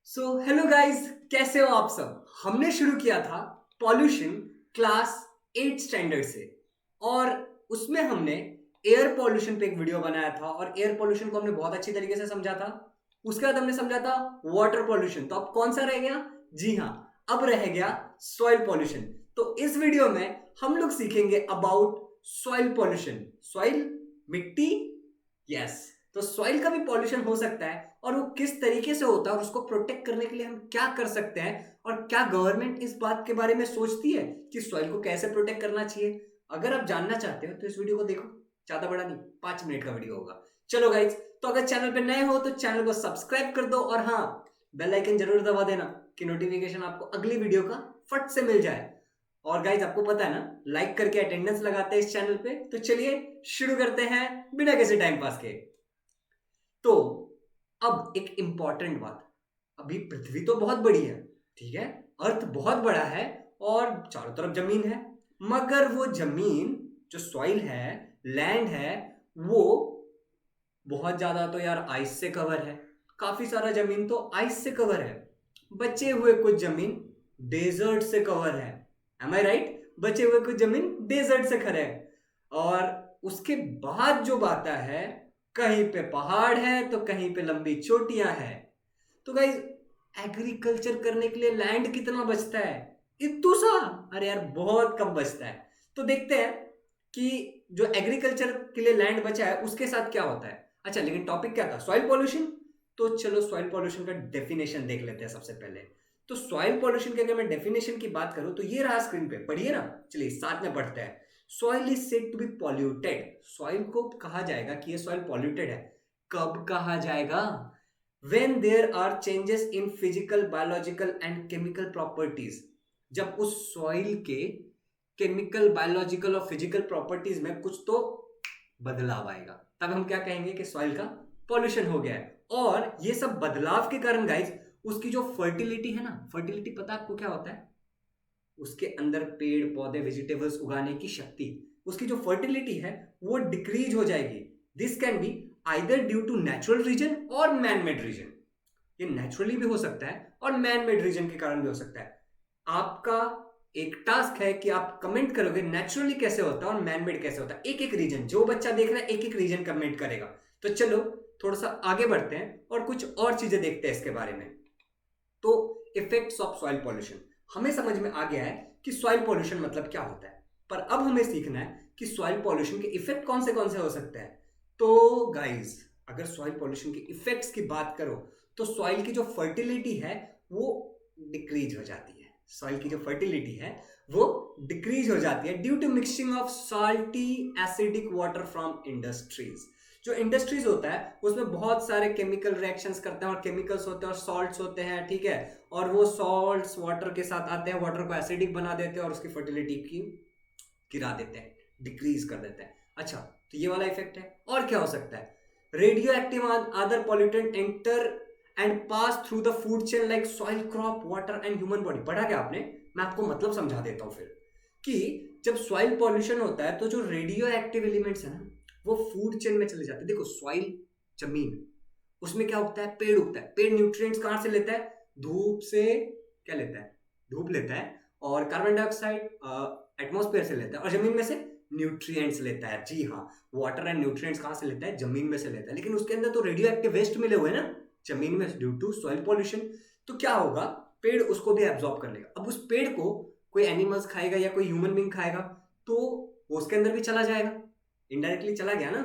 Hello guys, कैसे हो आप सब। हमने शुरू किया था पॉल्यूशन क्लास 8 स्टैंडर्ड से और उसमें हमने एयर पॉल्यूशन पे एक वीडियो बनाया था और एयर पॉल्यूशन को हमने बहुत अच्छी तरीके से समझा था। उसके बाद हमने समझा था वाटर पॉल्यूशन। तो अब कौन सा रह गया? जी हाँ, अब रह गया सॉइल पॉल्यूशन। तो इस वीडियो में हम लोग सीखेंगे अबाउट सॉइल पॉल्यूशन। सॉइल, मिट्टी। यस, तो सॉइल का भी पॉल्यूशन हो सकता है और वो किस तरीके से होता है और उसको प्रोटेक्ट करने के लिए हम क्या कर सकते हैं और क्या गवर्नमेंट इस बात के बारे में सोचती है कि सॉइल को कैसे प्रोटेक्ट करना चाहिए। अगर आप जानना चाहते हो तो इस वीडियो को देखो, ज्यादा बड़ा नहीं, 5 मिनट का वीडियो होगा। चलो गाइज, तो अगर चैनल पे नए हो तो चैनल को सब्सक्राइब कर दो और हाँ, बेल आइकन जरूर दबा देना कि नोटिफिकेशन आपको अगली वीडियो का फट से मिल जाए। और गाइज आपको पता है ना, लाइक करके अटेंडेंस लगाते हैं इस चैनल पे। तो चलिए शुरू करते हैं बिना किसी टाइम पास के। तो अब एक इंपॉर्टेंट बात, अभी पृथ्वी तो बहुत बड़ी है, ठीक है, अर्थ बहुत बड़ा है और चारों तरफ जमीन है, मगर वो जमीन जो सॉइल है, लैंड है, वो बहुत ज्यादा तो यार आइस से कवर है। काफी सारा जमीन तो आइस से कवर है। बचे हुए कुछ जमीन डेजर्ट से कवर है। एम आई राइट? बचे हुए कुछ जमीन डेजर्ट से खरे है। और उसके बाद जो बात है, कहीं पे पहाड़ है तो कहीं पे लंबी चोटियां हैं। तो गाइज, एग्रीकल्चर करने के लिए लैंड कितना बचता है? इतू सा? अरे यार, बहुत कम बचता है। तो देखते हैं कि जो एग्रीकल्चर के लिए लैंड बचा है उसके साथ क्या होता है। अच्छा, लेकिन टॉपिक क्या था? Soil pollution. तो चलो सॉइल पॉल्यूशन का डेफिनेशन देख लेते हैं सबसे पहले। तो सॉइल पॉल्यूशन की अगर मैं डेफिनेशन की बात करूं तो ये रहा स्क्रीन पे, पढ़िए ना। चलिए साथ में पढ़ते हैं। Soil is said to be polluted. Soil को कहा जाएगा कि ये सॉइल पॉल्यूटेड है। कब कहा जाएगा? when there are changes in physical, biological and chemical properties। जब उस सॉइल के केमिकल, बायोलॉजिकल और फिजिकल प्रॉपर्टीज में कुछ तो बदलाव आएगा, तब हम क्या कहेंगे कि सॉइल का पॉल्यूशन हो गया है। और ये सब बदलाव के कारण गाइज, उसकी जो फर्टिलिटी है ना, फर्टिलिटी पता आपको क्या होता है? उसके अंदर पेड़ पौधे, वेजिटेबल्स उगाने की शक्ति, उसकी जो फर्टिलिटी है वो डिक्रीज हो जाएगी। This can be either due to natural reason और मैन मेड रीजन। ये नेचुरली भी हो सकता है और मैन मेड रीजन के कारण भी हो सकता है। आपका एक टास्क है कि आप कमेंट करोगे नेचुरली कैसे होता है और मैन मेड कैसे होता है। एक एक रीजन, जो बच्चा देख रहा है एक एक रीजन कमेंट करेगा। तो चलो थोड़ा सा आगे बढ़ते हैं और कुछ और चीजें देखते हैं इसके बारे में। तो इफेक्ट्स ऑफ सॉइल पॉल्यूशन हमें समझ में आ गया है कि सॉइल पॉल्यूशन मतलब क्या होता है। पर अब हमें सीखना है कि सॉइल पॉल्यूशन के इफेक्ट कौन से हो सकते हैं। तो गाइस, अगर सॉइल पॉल्यूशन के इफेक्ट्स की बात करो तो सॉइल की जो फर्टिलिटी है वो डिक्रीज हो जाती है। सॉइल की जो फर्टिलिटी है वो डिक्रीज हो जाती है due to mixing of salty acidic water from industries. जो इंडस्ट्रीज होता है उसमें बहुत सारे केमिकल रिएक्शंस करते हैं और केमिकल्स होते हैं और सॉल्ट्स होते हैं, ठीक है, और वो सॉल्ट्स वाटर के साथ आते हैं, वाटर को एसिडिक बना देते हैं और उसकी फर्टिलिटी की गिरा देते हैं, डिक्रीज कर देते हैं। अच्छा, तो ये वाला इफेक्ट है। और क्या हो सकता है? Radio active other pollutant enter and pass through the food chain like soil, crop, water and human body. पढ़ा क्या आपने? मैं आपको मतलब समझा देता हूं फिर कि जब सॉइल पॉल्यूशन होता है तो जो रेडियो एक्टिव एलिमेंट्स है ना, वो फूड चेन में चले जाते हैं। देखो सॉइल, जमीन, उसमें क्या उगता है? पेड़ उगता है। पेड़ न्यूट्रिएंट्स कहां से लेता है? धूप से। क्या लेता है? धूप लेता है और कार्बन डाइऑक्साइड एटमॉस्फेयर से लेता है और जमीन में से न्यूट्रिएंट्स लेता है। जी हाँ, वाटर एंड न्यूट्रिएंट्स कहां से लेता है? जमीन में से लेता है। लेकिन उसके अंदर तो रेडियो एक्टिव वेस्ट मिले हुए हैं ना जमीन में, ड्यू टू सॉइल पॉल्यूशन। तो क्या होगा? पेड़ उसको भी एब्जॉर्ब कर लेगा। अब उस पेड़ को कोई एनिमल्स खाएगा या कोई ह्यूमन बींग खाएगा तो वो उसके अंदर भी चला जाएगा, इनडायरेक्टली चला गया ना,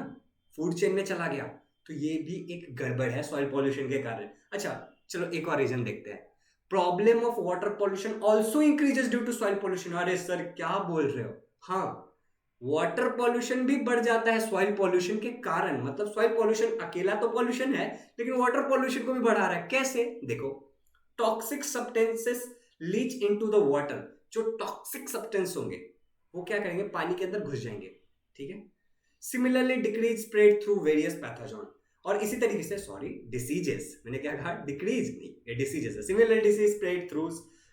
फूड चेन में चला गया। तो ये भी एक गड़बड़ है सॉइल पॉल्यूशन के कारण। अच्छा, चलो एक और रीजन देखते हैं। Problem of water pollution also increases due to soil pollution. अरे सर, क्या बोल रहे हो? हाँ, वाटर पॉल्यूशन भी बढ़ जाता है सॉइल पॉल्यूशन के कारण। मतलब सॉइल पॉल्यूशन अकेला तो पॉल्यूशन है लेकिन वाटर पॉल्यूशन को भी बढ़ा रहा है। कैसे? देखो, toxic substances leach into the water. जो टॉक्सिक सब्सटेंस होंगे वो क्या करेंगे? पानी के अंदर घुस जाएंगे, ठीक है। Similarly decrease spread through various pathogen. और इसी तरीके से, सॉरी, डिसीजेस, मैंने क्या कहा? डिक्रीज नहीं, ये डिसीजेस है। Similar disease spread through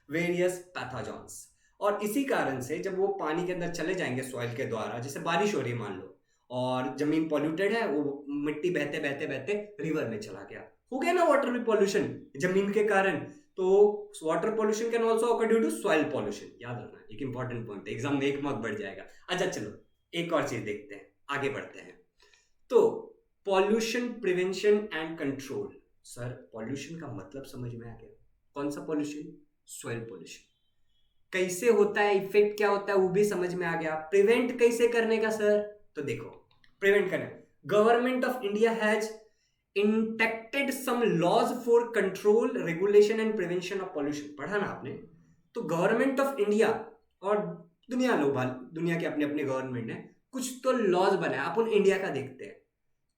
various pathogens. और इसी कारण से जब वो पानी के अंदर चले जाएंगे सॉइल के द्वारा, जैसे बारिश हो रही है मान लो और जमीन पॉल्यूटेड है, वो मिट्टी बहते बहते बहते रिवर में चला गया, हो गया ना वाटर पॉल्यूशन जमीन के कारण। तो water pollution can also occur due to soil pollution, याद रखना एक इंपॉर्टेंट पॉइंट है, एग्जाम में 1 मार्क बढ़ जाएगा। अच्छा चलो एक और चीज देखते हैं, आगे बढ़ते हैं। तो pollution prevention and control. Sir pollution का मतलब समझ में आ गया, कौन सा पॉल्यूशन? Soil pollution. कैसे होता है, इफेक्ट क्या होता है वो भी समझ में आ गया। प्रिवेंट कैसे करने का सर? तो देखो प्रिवेंट करना, government of India has enacted some laws for control regulation and prevention of pollution. पढ़ा ना आपने? तो गवर्नमेंट ऑफ इंडिया और दुनिया के अपने अपने गवर्नमेंट है, कुछ तो लॉज बनाया। अपन इंडिया का देखते हैं।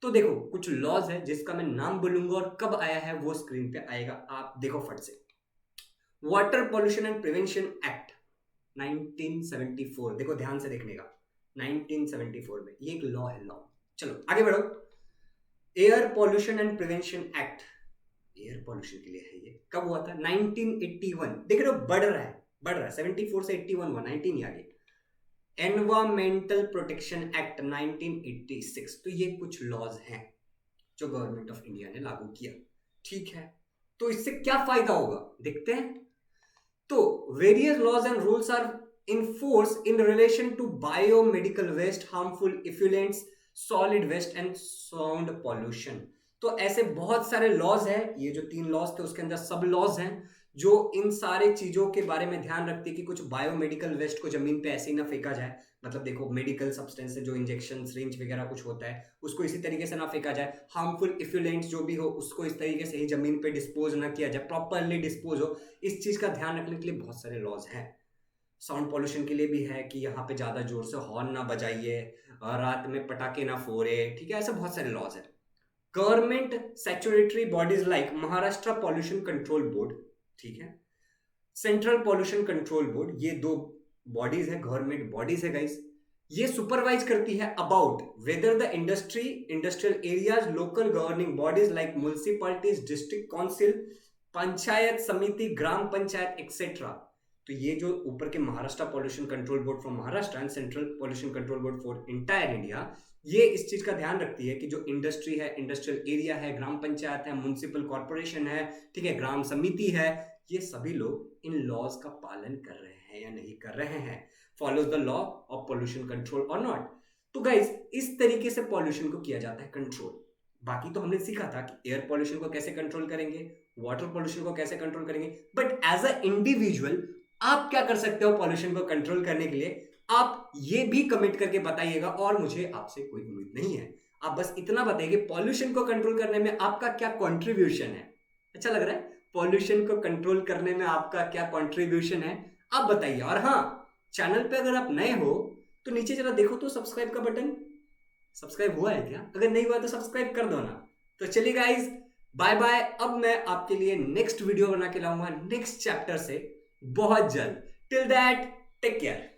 तो देखो कुछ लॉज है जिसका मैं नाम बोलूंगा और कब आया है वो स्क्रीन पे आएगा, आप देखो फट से। Water pollution and prevention act 1974, देखो ध्यान से देखने का, 1974 में ये एक लॉ है, लॉ। चलो आगे बढ़ो। Air pollution and prevention act, air pollution के लिए है ये, कब हुआ था? 1981। देख रहे हो बढ़ रहा है, 74 से 81 हुआ, 19 ही आगे। Environmental protection act 1986। तो ये कुछ लॉज हैं जो गवर्नमेंट ऑफ इंडिया ने लागू किया, ठीक है। तो इससे क्या फायदा होगा देखते हैं। तो various laws and rules are in force in relation to biomedical waste, harmful effluents, solid waste and sound pollution. तो ऐसे बहुत सारे लॉज हैं, ये जो 3 लॉज थे उसके अंदर सब लॉज हैं जो इन सारे चीजों के बारे में ध्यान रखती है कि कुछ बायोमेडिकल वेस्ट को जमीन पे ऐसे ही ना फेंका जाए। मतलब देखो मेडिकल सब्सटेंस जो इंजेक्शन सिरिंज वगैरह कुछ होता है उसको इसी तरीके से ना फेंका जाए। हार्मफुल इफ्लुएंट्स जो भी हो उसको इस तरीके से ही जमीन पे डिस्पोज ना किया जाए, प्रॉपरली डिस्पोज हो। इस चीज का ध्यान रखने के लिए बहुत सारे लॉज हैं। साउंड पॉल्यूशन के लिए भी है कि यहाँ पे ज्यादा जोर से हॉर्न ना बजाइए, रात में पटाखे ना फोड़े, ठीक है। ऐसे बहुत सारे लॉज है। Government statutory bodies like Maharashtra pollution control board, ठीक है, सेंट्रल पॉल्यूशन कंट्रोल बोर्ड, ये 2 बॉडीज है, गवर्नमेंट बॉडीज है गाइस। ये सुपरवाइज करती है about whether the industry, industrial areas, local governing bodies like municipalities, district council, panchayat समिति, ग्राम पंचायत एक्सेट्रा। तो ये जो ऊपर के Maharashtra pollution control board for Maharashtra and central pollution control board for entire India, ये इस चीज का ध्यान रखती है कि जो इंडस्ट्री है, इंडस्ट्रियल एरिया है, ग्राम पंचायत है, म्युनिसिपल कॉर्पोरेशन है, ठीक है, ग्राम समिति है, ये सभी लोग इन लॉज का पालन कर रहे हैं या नहीं कर रहे हैं, follows the law of pollution control और नॉट। तो गाइस इस तरीके से पॉल्यूशन को किया जाता है कंट्रोल। बाकी तो हमने सीखा था कि एयर पॉल्यूशन को कैसे कंट्रोल करेंगे, वाटर पॉल्यूशन को कैसे कंट्रोल करेंगे, बट एज अ इंडिविजुअल आप क्या कर सकते हो पॉल्यूशन को कंट्रोल करने के लिए, आप ये भी कमेंट करके बताइएगा। और मुझे आपसे कोई उम्मीद नहीं है, आप बस इतना बताइए पॉल्यूशन को कंट्रोल करने में आपका क्या कंट्रीब्यूशन है। अच्छा लग रहा है? पॉल्यूशन को कंट्रोल करने में आपका क्या कंट्रीब्यूशन है, आप बताइए। और हाँ, चैनल पे अगर आप नए हो तो नीचे जरा देखो तो सब्सक्राइब का बटन, सब्सक्राइब हुआ है क्या? अगर नहीं हुआ तो सब्सक्राइब कर दो ना। तो चलिए गाइज, बाय बाय। अब मैं आपके लिए नेक्स्ट वीडियो बना के लाऊंगा नेक्स्ट चैप्टर से बहुत जल्द। Till that take care.